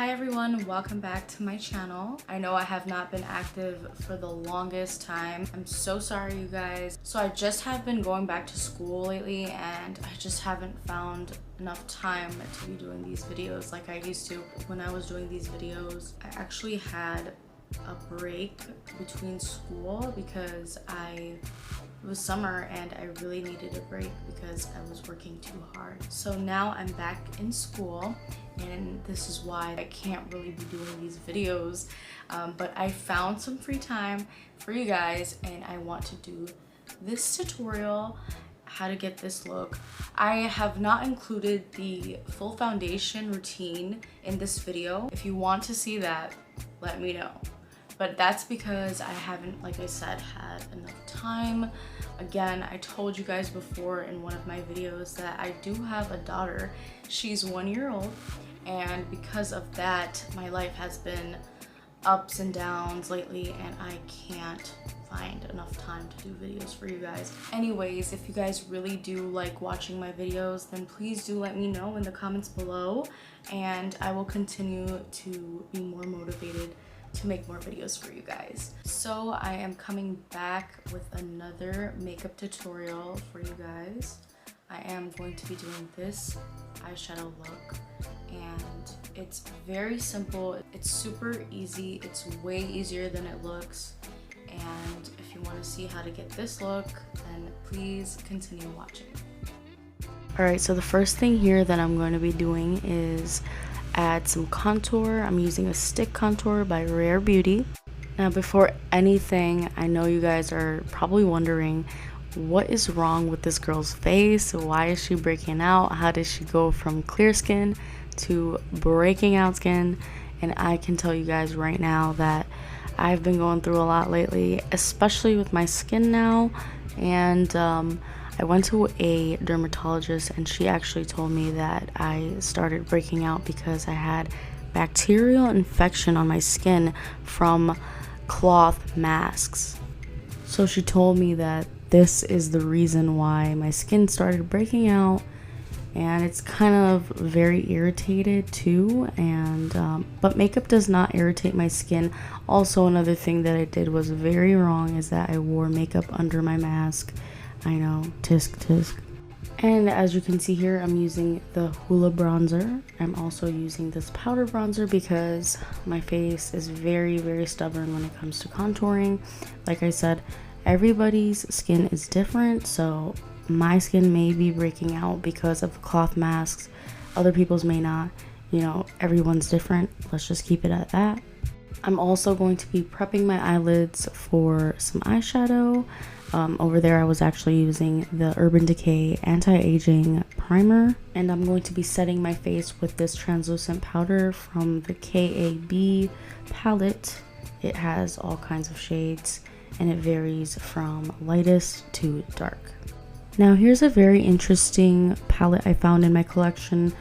Hi everyone, welcome back to my channel. I know I have not been active for the longest time. I'm so sorry, you guys. So I just have been going back to school lately and I just haven't found enough time to be doing these videos like I used to. When I was doing these videos, I actually had a break between school because it was summer and I really needed a break because I was working too hard. So now I'm back in school and this is why I can't really be doing these videos. But I found some free time for you guys and I want to do this tutorial, how to get this look. I have not included the full foundation routine in this video. If you want to see that, let me know. But that's because I haven't, like I said, had enough time. Again, I told you guys before in one of my videos that I do have a daughter. She's 1 year old, and because of that, my life has been ups and downs lately, and I can't find enough time to do videos for you guys. Anyways, if you guys really do like watching my videos, then please do let me know in the comments below, and I will continue to be more motivated to make more videos for you guys. So I am coming back with another makeup tutorial for you guys. I am going to be doing this eyeshadow look and it's very simple. It's super easy. It's way easier than it looks. And if you want to see how to get this look, then please continue watching. Alright, so the first thing here that I'm going to be doing is add some contour. I'm using a stick contour by Rare Beauty. Now before anything, I know you guys are probably wondering what is wrong with this girl's face? Why is she breaking out? How did she go from clear skin to breaking out skin? And I can tell you guys right now that I've been going through a lot lately, especially with my skin now. And I went to a dermatologist and she actually told me that I started breaking out because I had bacterial infection on my skin from cloth masks. So she told me that this is the reason why my skin started breaking out, and it's kind of very irritated too. And but makeup does not irritate my skin. Also, another thing that I did was very wrong is that I wore makeup under my mask. I know, tisk. And as you can see here, I'm using the Hoola bronzer. I'm also using this powder bronzer because my face is very stubborn when it comes to contouring. Like I said, everybody's skin is different, so my skin may be breaking out because of cloth masks. Other people's may not. You know, everyone's different. Let's just keep it at that. I'm also going to be prepping my eyelids for some eyeshadow. Over there I was actually using the Urban Decay Anti-Aging Primer, and I'm going to be setting my face with this translucent powder from the KAB palette. It has all kinds of shades and it varies from lightest to dark. Now here's a very interesting palette I found in my collection.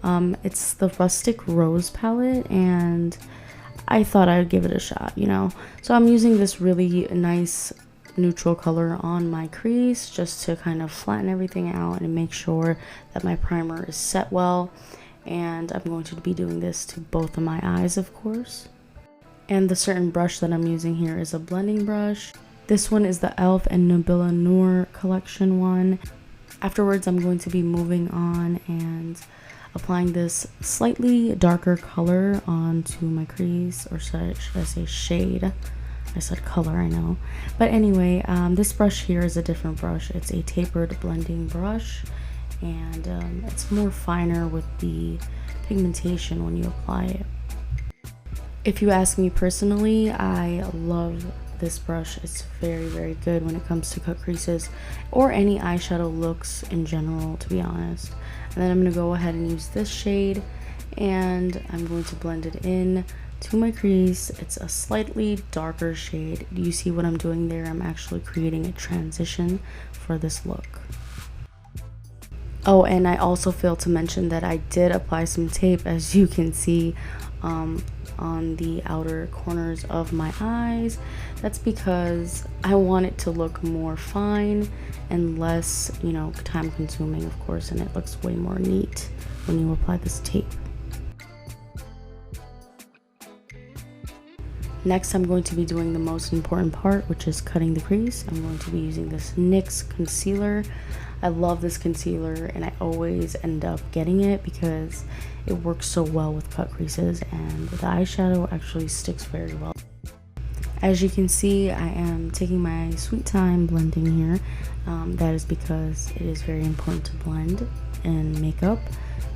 It's the Rustic Rose palette and I thought I would give it a shot, you know. So I'm using this really nice neutral color on my crease just to kind of flatten everything out and make sure that my primer is set well. And I'm going to be doing this to both of my eyes, of course. And the certain brush that I'm using here is a blending brush. This one is the e.l.f. and Nabila Noor collection one. Afterwards, I'm going to be moving on and applying this slightly darker color onto my crease, or should I say shade? I said color, I know. But anyway, this brush here is a different brush. It's a tapered blending brush, and it's more finer with the pigmentation when you apply it. If you ask me personally, I love this brush. It's very good when it comes to cut creases or any eyeshadow looks in general, to be honest. And then I'm going to go ahead and use this shade and I'm going to blend it in to my crease. It's a slightly darker shade. Do you see what I'm doing there? I'm actually creating a transition for this look. Oh, and I also failed to mention that I did apply some tape, as you can see, on the outer corners of my eyes. That's because I want it to look more fine and less, you know, time consuming, of course, and it looks way more neat when you apply this tape. Next, I'm going to be doing the most important part, which is cutting the crease. I'm going to be using this NYX concealer. I love this concealer and I always end up getting it because it works so well with cut creases, and the eyeshadow actually sticks very well. As you can see, I am taking my sweet time blending here. That is because it is very important to blend in makeup,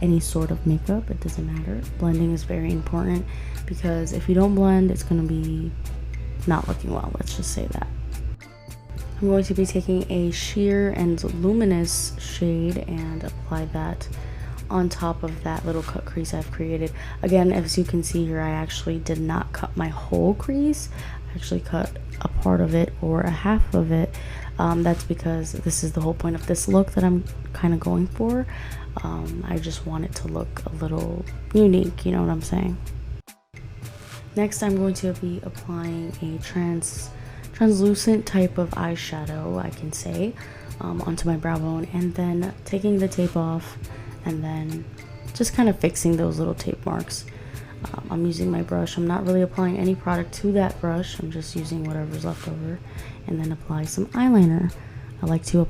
any sort of makeup, it doesn't matter. Blending is very important because if you don't blend, it's going to be not looking well, let's just say that. I'm going to be taking a sheer and luminous shade and apply that on top of that little cut crease I've created. Again, as you can see here, I actually did not cut my whole crease. I actually cut a part of it or a half of it. That's because this is the whole point of this look that I'm kind of going for. I just want it to look a little unique, you know what I'm saying? Next, I'm going to be applying a translucent type of eyeshadow, I can say, onto my brow bone, and then taking the tape off and then just kind of fixing those little tape marks. I'm using my brush. I'm not really applying any product to that brush. I'm just using whatever's left over, and then apply some eyeliner. I like to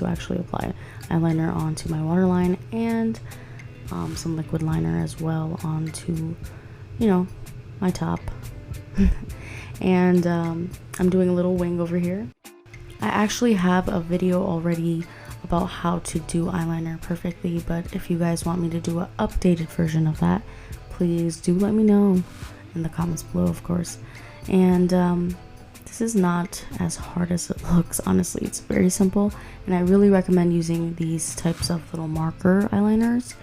actually apply eyeliner onto my waterline and some liquid liner as well onto, you know, my top. And I'm doing a little wing over here. I actually have a video already about how to do eyeliner perfectly, but if you guys want me to do an updated version of that, please do let me know in the comments below, of course. And this is not as hard as it looks, honestly. It's very simple, and I really recommend using these types of little marker eyeliners.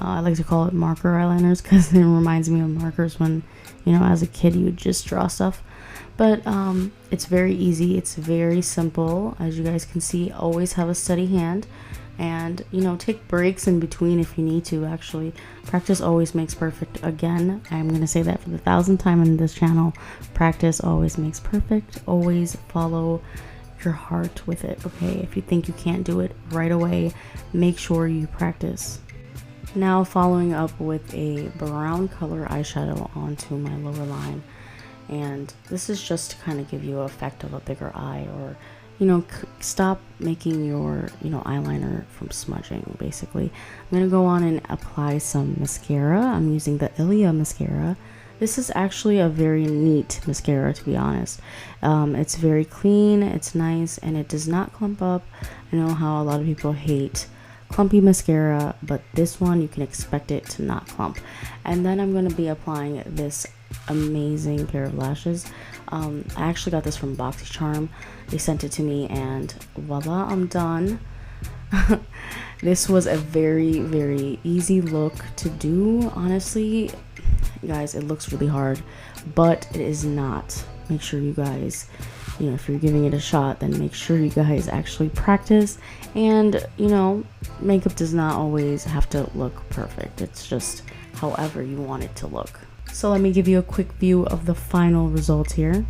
I like to call it marker eyeliners because it reminds me of markers when, you know, as a kid you would just draw stuff. But it's very easy, it's very simple. As you guys can see, always have a steady hand, and, you know, take breaks in between if you need to. Actually, practice always makes perfect. Again, I'm going to say that for the 1,000th time in this channel. Practice always makes perfect. Always follow your heart with it, okay? If you think you can't do it right away, make sure you practice. Now, following up with a brown color eyeshadow onto my lower line. And this is just to kind of give you an effect of a bigger eye, or, you know, stop making your, you know, eyeliner from smudging, basically. I'm going to go on and apply some mascara. I'm using the Ilia mascara. This is actually a very neat mascara, to be honest. It's very clean, it's nice, and it does not clump up. I know how a lot of people hate clumpy mascara, but this one, you can expect it to not clump. And then I'm going to be applying this amazing pair of lashes. I actually got this from BoxyCharm. They sent it to me, and voila, I'm done. This was a very, very easy look to do. Honestly, guys, it looks really hard, but it is not. Make sure you guys, you know, if you're giving it a shot, then make sure you guys actually practice. And, you know, makeup does not always have to look perfect. It's just however you want it to look. So let me give you a quick view of the final result here.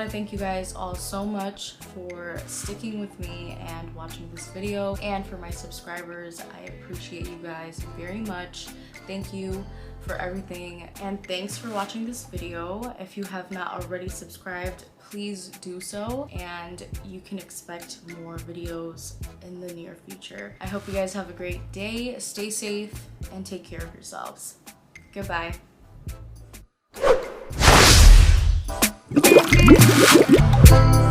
Thank you guys all so much for sticking with me and watching this video, and for my subscribers, I appreciate you guys very much. Thank you for everything, and thanks for watching this video. If you have not already subscribed, please do so, and you can expect more videos in the near future. I hope you guys have a great day, stay safe, and take care of yourselves. Goodbye. Thank you.